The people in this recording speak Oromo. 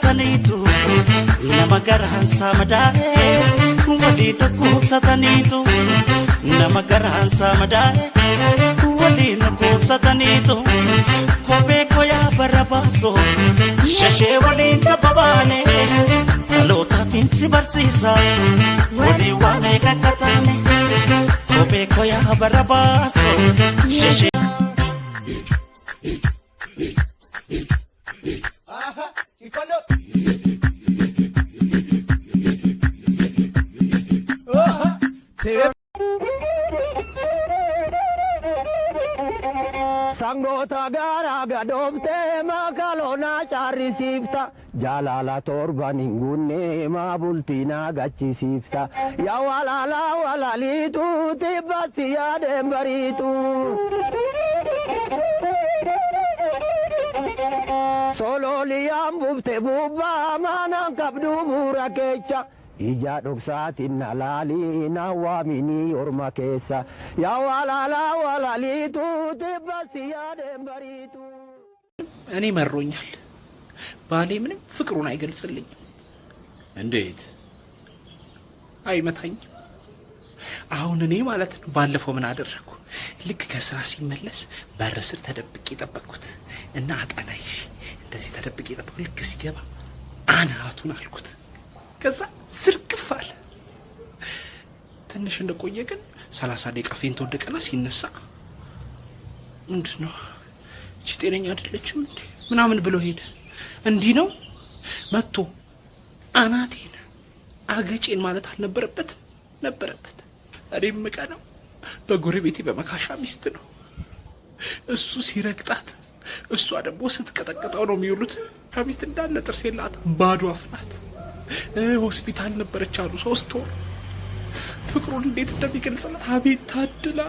satanitu nama garansa madae wali nakub satanitu nama garansa madae wali nakub satanitu kobe koya barabaso shashe wali kababane alota pinsi barsisa wali wame kakatane kobe koya barabaso shashe Sangota gara gadofte makalona charisifta jalala torban ingunne ma bultina gachisifta ya walala walalitu tibasiya dembaritu solo liyam bufte bubba manan kabdu murakecha ija dhoksatin nalali nawamini orma keessa ya walala walalitu tibasiya dembaritu እኔ መሮኛል ባሌ ምንም ፍቅሩን አይገልጽልኝም እንዴት አይመታኝ አሁን እኔ ማለት ነው ባለፈው ምን አደረኩ ልክ ከስራ ሲመለስ በር ስር ተደብቄ ጠበቅኩት እና አጣናይሽ እንደዚህ ተደብቄ ጠበቅኩ ልክ ሲገባ አናቱን አልኩት ከዛ ዝርግፍ አለ ትንሽ እንደቆየ ግን 30 ደቂቃ ፌንት ወደቀና ሲነሳ ምንድነው እቺ ጤነኛ አይደለችም እንዴ ምናምን ብሎ ሄደ እንዲህ ነው መጥቶ አናቴን አገጬን ማለት አልነበረበት ነበረበት እኔም መቀነው በጎረቤቴ በመካሻ ሚስት ነው እሱ ሲረግጣት እሷ ደግሞ ስትቀጠቀጠው ነው የሚውሉት ከሚስት እንዳለ ጥርስ የላት ባዶ አፍናት ሆስፒታል ነበረች አሉ 3 ወር ፍቅሩን እንዴት እንደሚገልጽላት አቤት ታድላ